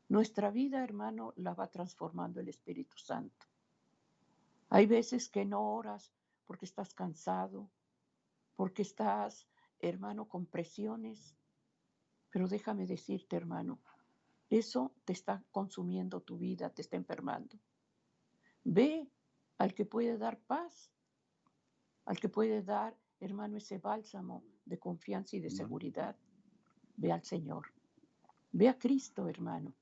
Nuestra vida, hermano, la va transformando el Espíritu Santo. Hay veces que no oras porque estás cansado, porque estás, hermano, con presiones, pero déjame decirte, hermano, eso te está consumiendo tu vida, te está enfermando. Ve al que puede dar paz, al que puede dar, hermano, ese bálsamo de confianza y de seguridad. Ve al Señor. Ve a Cristo, hermano.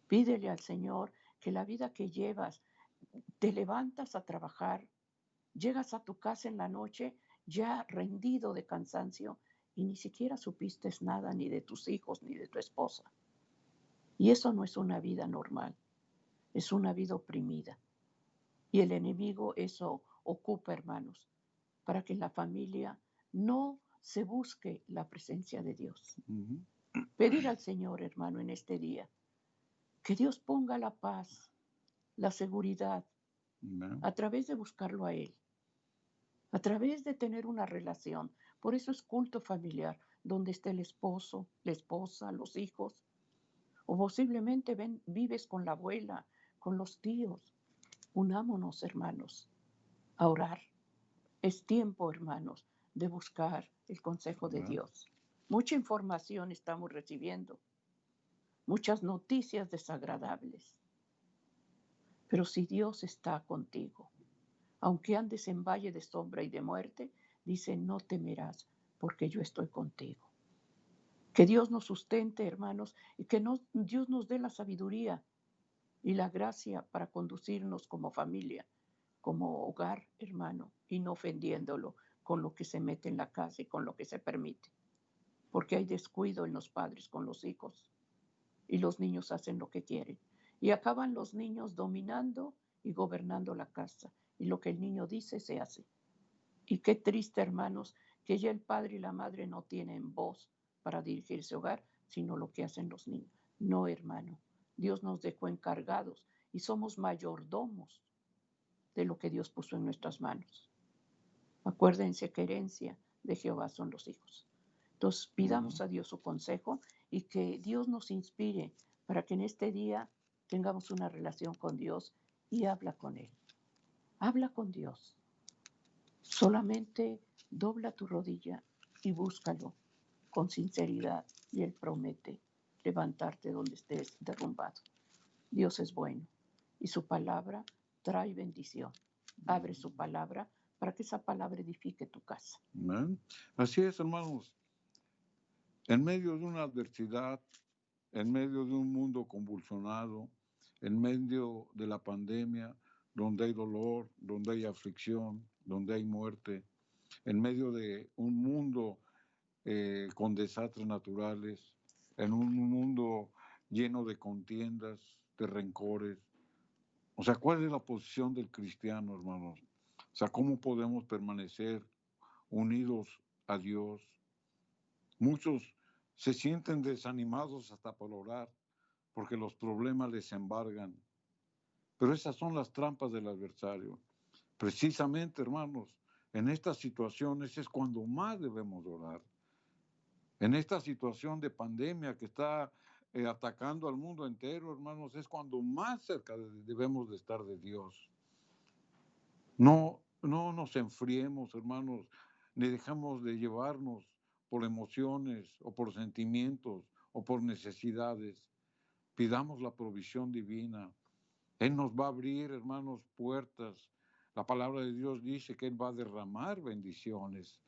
Pídele al Señor que la vida que llevas, te levantas a trabajar, llegas a tu casa en la noche ya rendido de cansancio y ni siquiera supiste nada ni de tus hijos ni de tu esposa. Y eso no es una vida normal, es una vida oprimida. Y el enemigo eso ocupa, hermanos, para que en la familia no se busque la presencia de Dios. Pedir al Señor, hermano, en este día, que Dios ponga la paz, la seguridad, a través de buscarlo a Él, a través de tener una relación. Por eso es culto familiar, donde esté el esposo, la esposa, los hijos, o posiblemente vives con la abuela, con los tíos. Unámonos, hermanos, a orar. Es tiempo, hermanos, de buscar el consejo de Dios. Mucha información estamos recibiendo, muchas noticias desagradables. Pero si Dios está contigo, aunque andes en valle de sombra y de muerte, dice, no temerás, porque yo estoy contigo. Que Dios nos sustente, hermanos, y que Dios nos dé la sabiduría y la gracia para conducirnos como familia, como hogar, hermano, y no ofendiéndolo con lo que se mete en la casa y con lo que se permite. Porque hay descuido en los padres con los hijos y los niños hacen lo que quieren. Y acaban los niños dominando y gobernando la casa. Y lo que el niño dice se hace. Y qué triste, hermanos, que ya el padre y la madre no tienen voz para dirigirse a hogar, sino lo que hacen los niños. No, hermano, Dios nos dejó encargados y somos mayordomos de lo que Dios puso en nuestras manos. Acuérdense que herencia de Jehová son los hijos. Entonces pidamos a Dios su consejo y que Dios nos inspire para que en este día tengamos una relación con Dios y habla con Él. Habla con Dios. Solamente dobla tu rodilla y búscalo con sinceridad y Él promete levantarte donde estés derrumbado. Dios es bueno y su palabra trae bendición. Abre su palabra para que esa palabra edifique tu casa. Así es, hermanos. En medio de una adversidad, en medio de un mundo convulsionado, en medio de la pandemia, donde hay dolor, donde hay aflicción, donde hay muerte, en medio de un mundo con desastres naturales, en un mundo lleno de contiendas, de rencores. O sea, ¿cuál es la posición del cristiano, hermanos? O sea, ¿cómo podemos permanecer unidos a Dios? Muchos se sienten desanimados hasta por orar porque los problemas les embargan. Pero esas son las trampas del adversario. Precisamente, hermanos, en estas situaciones es cuando más debemos orar. En esta situación de pandemia que está atacando al mundo entero, hermanos, es cuando más cerca debemos de estar de Dios. No nos enfriemos, hermanos, ni dejamos de llevarnos por emociones o por sentimientos o por necesidades. Pidamos la provisión divina. Él nos va a abrir, hermanos, puertas. La palabra de Dios dice que Él va a derramar bendiciones.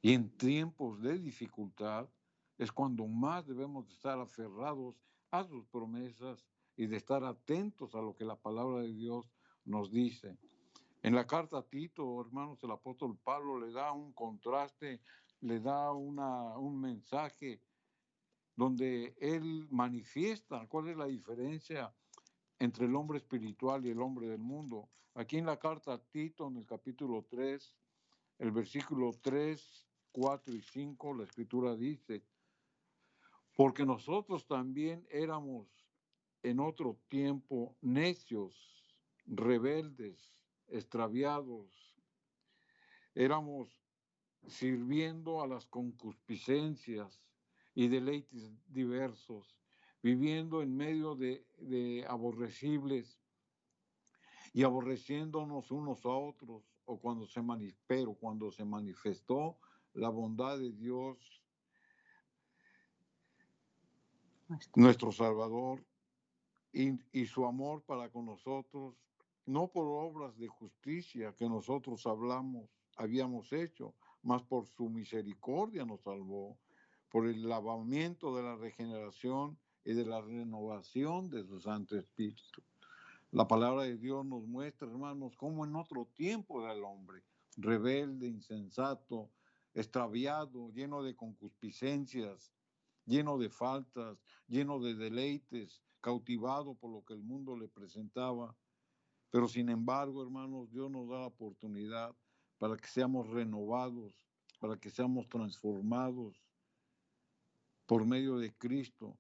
Y en tiempos de dificultad es cuando más debemos de estar aferrados a sus promesas y de estar atentos a lo que la palabra de Dios nos dice. En la carta a Tito, hermanos, el apóstol Pablo le da un contraste, le da un mensaje donde él manifiesta cuál es la diferencia entre el hombre espiritual y el hombre del mundo. Aquí en la carta a Tito, en el capítulo 3, el versículo 3, 4 y 5, la escritura dice, porque nosotros también éramos en otro tiempo necios, rebeldes, extraviados, éramos sirviendo a las concupiscencias y deleites diversos, viviendo en medio de aborrecibles y aborreciéndonos unos a otros, o cuando se manifestó la bondad de Dios, nuestro Salvador, y su amor para con nosotros, no por obras de justicia que nosotros habíamos hecho, mas por su misericordia nos salvó, por el lavamiento de la regeneración y de la renovación de su Santo Espíritu. La palabra de Dios nos muestra, hermanos, cómo en otro tiempo era el hombre, rebelde, insensato, extraviado, lleno de concupiscencias, lleno de faltas, lleno de deleites, cautivado por lo que el mundo le presentaba. Pero sin embargo, hermanos, Dios nos da la oportunidad para que seamos renovados, para que seamos transformados por medio de Cristo.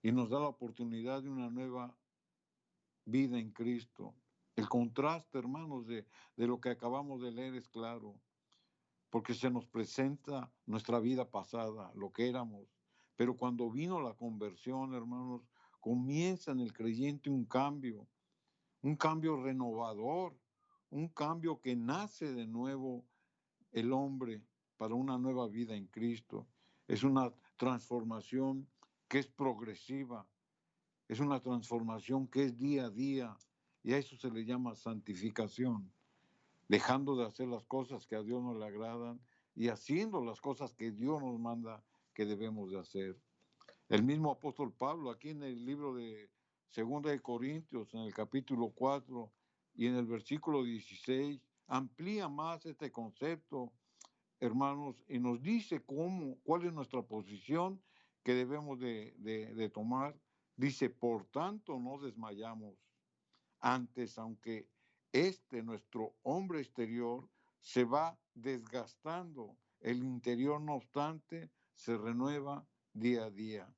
Y nos da la oportunidad de una nueva vida en Cristo. El contraste, hermanos, de lo que acabamos de leer es claro, porque se nos presenta nuestra vida pasada, lo que éramos. Pero cuando vino la conversión, hermanos, comienza en el creyente un cambio renovador, un cambio que nace de nuevo el hombre para una nueva vida en Cristo. Es una transformación que es progresiva, es una transformación que es día a día, y a eso se le llama santificación, dejando de hacer las cosas que a Dios no le agradan y haciendo las cosas que Dios nos manda que debemos de hacer. El mismo apóstol Pablo, aquí en el libro de 2 Corintios, en el capítulo 4 y en el versículo 16, amplía más este concepto, hermanos, y nos dice cuál es nuestra posición que debemos de tomar. Dice, por tanto no desmayamos. Antes, aunque nuestro hombre exterior, se va desgastando, el interior, no obstante, se renueva día a día.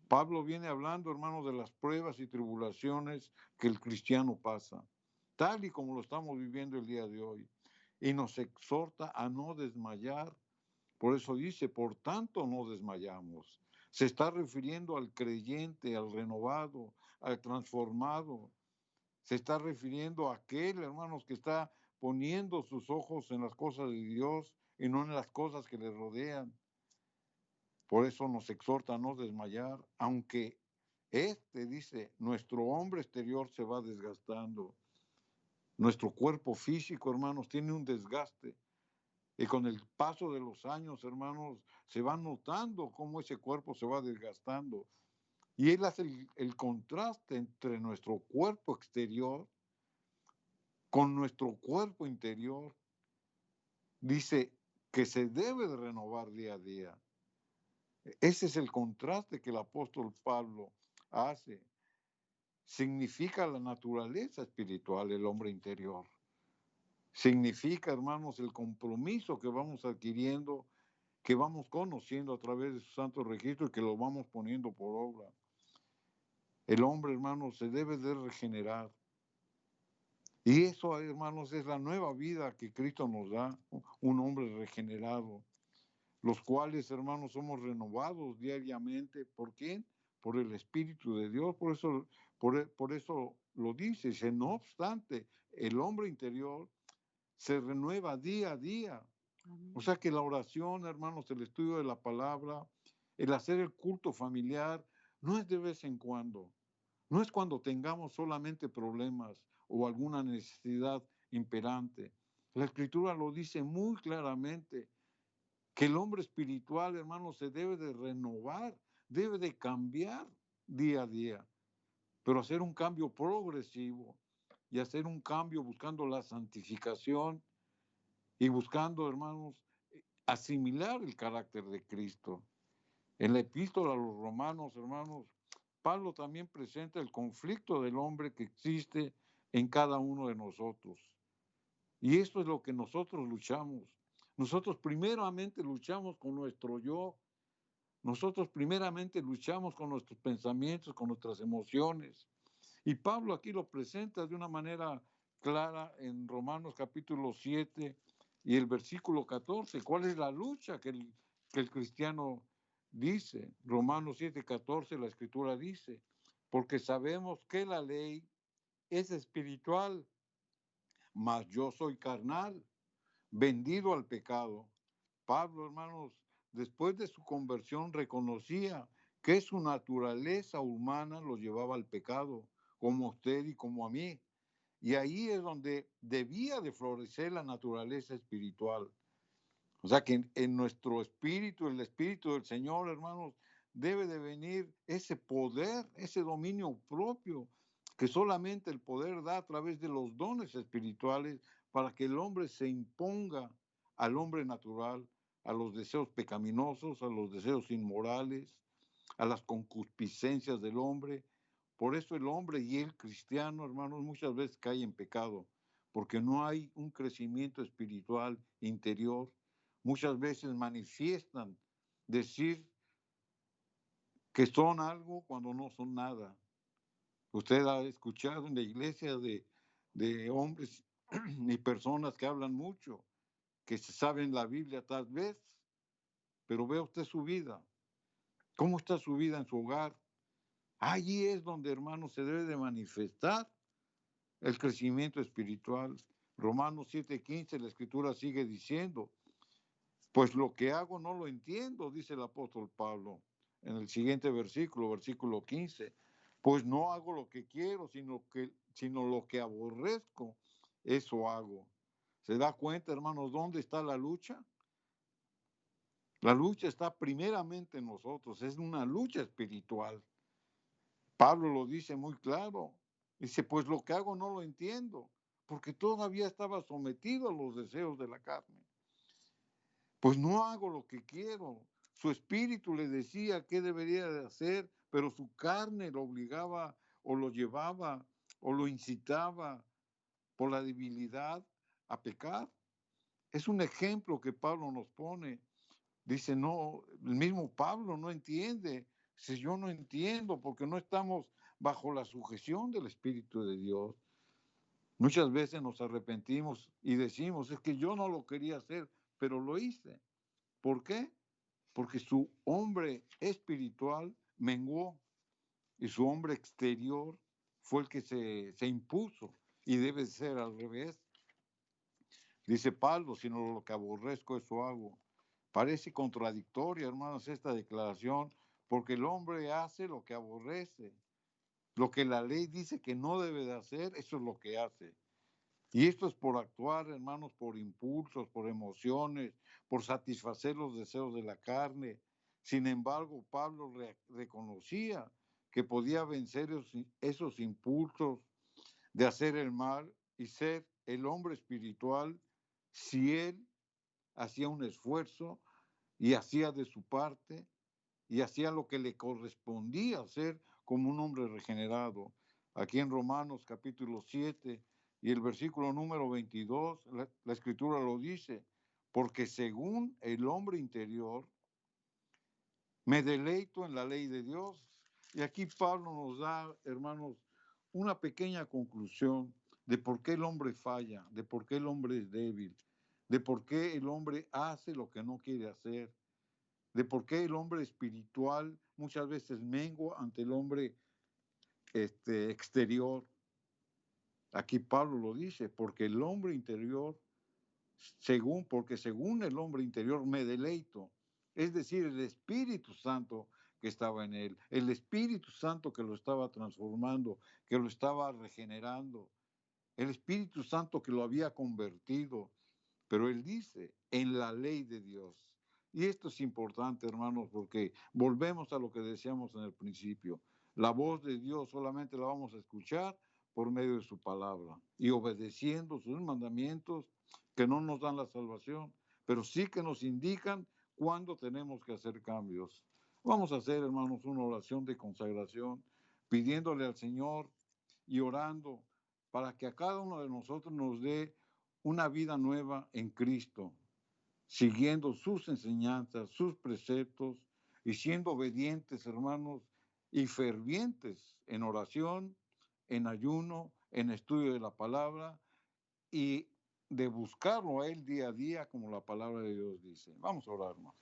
Pablo viene hablando, hermanos, de las pruebas y tribulaciones que el cristiano pasa, tal y como lo estamos viviendo el día de hoy, y nos exhorta a no desmayar. Por eso dice, por tanto no desmayamos. Se está refiriendo al creyente, al renovado, al transformado. Se está refiriendo a aquel, hermanos, que está poniendo sus ojos en las cosas de Dios y no en las cosas que le rodean. Por eso nos exhorta a no desmayar, aunque dice, nuestro hombre exterior se va desgastando. Nuestro cuerpo físico, hermanos, tiene un desgaste. Y con el paso de los años, hermanos, se va notando cómo ese cuerpo se va desgastando. Y él hace el contraste entre nuestro cuerpo exterior con nuestro cuerpo interior. Dice que se debe de renovar día a día. Ese es el contraste que el apóstol Pablo hace. Significa la naturaleza espiritual, el hombre interior. Significa, hermanos, el compromiso que vamos adquiriendo, que vamos conociendo a través de su santo registro y que lo vamos poniendo por obra. El hombre, hermanos, se debe de regenerar. Y eso, hermanos, es la nueva vida que Cristo nos da, un hombre regenerado. los cuales, hermanos, somos renovados diariamente. ¿Por quién? Por el Espíritu de Dios. Por eso lo dice. Dice, no obstante, el hombre interior se renueva día a día. O sea que la oración, hermanos, el estudio de la palabra, el hacer el culto familiar, no es de vez en cuando. No es cuando tengamos solamente problemas o alguna necesidad imperante. La Escritura lo dice muy claramente, que el hombre espiritual, hermanos, se debe de renovar, debe de cambiar día a día, pero hacer un cambio progresivo y hacer un cambio buscando la santificación y buscando, hermanos, asimilar el carácter de Cristo. En la epístola a los romanos, hermanos, Pablo también presenta el conflicto del hombre que existe en cada uno de nosotros. Y esto es lo que nosotros luchamos. Nosotros primeramente luchamos con nuestro yo. Nosotros primeramente luchamos con nuestros pensamientos, con nuestras emociones. Y Pablo aquí lo presenta de una manera clara en Romanos capítulo 7 y el versículo 14. ¿Cuál es la lucha que el cristiano dice? Romanos 7:14, la escritura dice, porque sabemos que la ley es espiritual, mas yo soy carnal, vendido al pecado. Pablo, hermanos, después de su conversión reconocía que su naturaleza humana lo llevaba al pecado, como a usted y como a mí. Y ahí es donde debía de florecer la naturaleza espiritual. O sea que en nuestro espíritu, el espíritu del Señor, hermanos, debe de venir ese poder, ese dominio propio, que solamente el poder da a través de los dones espirituales para que el hombre se imponga al hombre natural, a los deseos pecaminosos, a los deseos inmorales, a las concupiscencias del hombre. Por eso el hombre y el cristiano, hermanos, muchas veces cae en pecado, porque no hay un crecimiento espiritual interior. Muchas veces manifiestan decir que son algo cuando no son nada. Usted ha escuchado en la iglesia de hombres y personas que hablan mucho, que se saben la Biblia tal vez, pero vea usted su vida. ¿Cómo está su vida en su hogar? Allí es donde, hermanos, se debe de manifestar el crecimiento espiritual. Romanos 7:15, la escritura sigue diciendo, pues lo que hago no lo entiendo, dice el apóstol Pablo en el siguiente versículo, versículo 15. Pues no hago lo que quiero, sino lo que aborrezco, eso hago. ¿Se da cuenta, hermanos, dónde está la lucha? La lucha está primeramente en nosotros, es una lucha espiritual. Pablo lo dice muy claro. Dice, pues lo que hago no lo entiendo, porque todavía estaba sometido a los deseos de la carne. Pues no hago lo que quiero. Su espíritu le decía qué debería de hacer, pero su carne lo obligaba o lo llevaba o lo incitaba por la debilidad a pecar. Es un ejemplo que Pablo nos pone. Dice, no, el mismo Pablo no entiende. Si yo no entiendo, porque no estamos bajo la sujeción del Espíritu de Dios. Muchas veces nos arrepentimos y decimos, es que yo no lo quería hacer, pero lo hice. ¿Por qué? Porque su hombre espiritual menguó y su hombre exterior fue el que se impuso y debe ser al revés. Dice Pablo, sino lo que aborrezco, eso hago. Parece contradictoria, hermanos, esta declaración, porque el hombre hace lo que aborrece. Lo que la ley dice que no debe de hacer, eso es lo que hace. Y esto es por actuar, hermanos, por impulsos, por emociones, por satisfacer los deseos de la carne. Sin embargo, Pablo reconocía que podía vencer esos impulsos de hacer el mal y ser el hombre espiritual si él hacía un esfuerzo y hacía de su parte y hacía lo que le correspondía hacer como un hombre regenerado. Aquí en Romanos capítulo 7 y el versículo número 22, la escritura lo dice, porque según el hombre interior, me deleito en la ley de Dios. Y aquí Pablo nos da, hermanos, una pequeña conclusión de por qué el hombre falla, de por qué el hombre es débil, de por qué el hombre hace lo que no quiere hacer. de por qué el hombre espiritual muchas veces mengua ante el hombre exterior. Aquí Pablo lo dice, porque el hombre interior, porque según el hombre interior me deleito, es decir, el Espíritu Santo que estaba en él, el Espíritu Santo que lo estaba transformando, que lo estaba regenerando, el Espíritu Santo que lo había convertido. Pero él dice, en la ley de Dios. Y esto es importante, hermanos, porque volvemos a lo que decíamos en el principio. La voz de Dios solamente la vamos a escuchar por medio de su palabra y obedeciendo sus mandamientos que no nos dan la salvación, pero sí que nos indican cuándo tenemos que hacer cambios. Vamos a hacer, hermanos, una oración de consagración, pidiéndole al Señor y orando para que a cada uno de nosotros nos dé una vida nueva en Cristo, siguiendo sus enseñanzas, sus preceptos y siendo obedientes, hermanos, y fervientes en oración, en ayuno, en estudio de la palabra y de buscarlo a Él día a día, como la palabra de Dios dice. Vamos a orar, hermanos.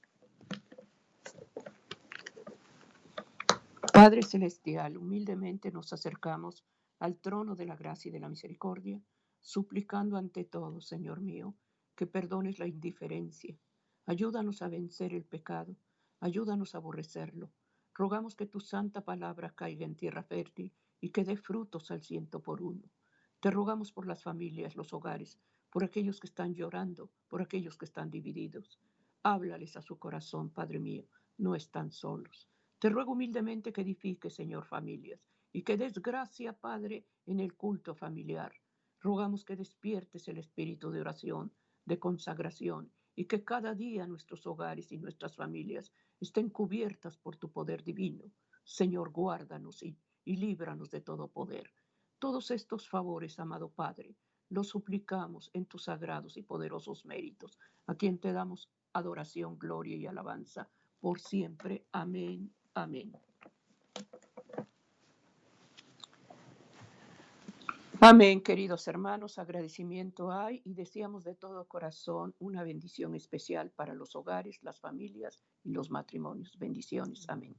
Padre Celestial, humildemente nos acercamos al trono de la gracia y de la misericordia, suplicando ante todo, Señor mío, que perdones la indiferencia. Ayúdanos a vencer el pecado, ayúdanos a aborrecerlo. Rogamos que tu santa palabra caiga en tierra fértil y que dé frutos al 100 por 1. Te rogamos por las familias, los hogares, por aquellos que están llorando, por aquellos que están divididos. Háblales a su corazón, Padre mío, no están solos. Te ruego humildemente que edifiques, Señor, familias y que des gracia, Padre, en el culto familiar. Rogamos que despiertes el espíritu de oración, de consagración y que cada día nuestros hogares y nuestras familias estén cubiertas por tu poder divino. Señor, guárdanos y líbranos de todo poder. Todos estos favores, amado Padre, los suplicamos en tus sagrados y poderosos méritos, a quien te damos adoración, gloria y alabanza por siempre. Amén. Amén. Amén, queridos hermanos, agradecimiento hay y deseamos de todo corazón una bendición especial para los hogares, las familias y los matrimonios. Bendiciones. Amén.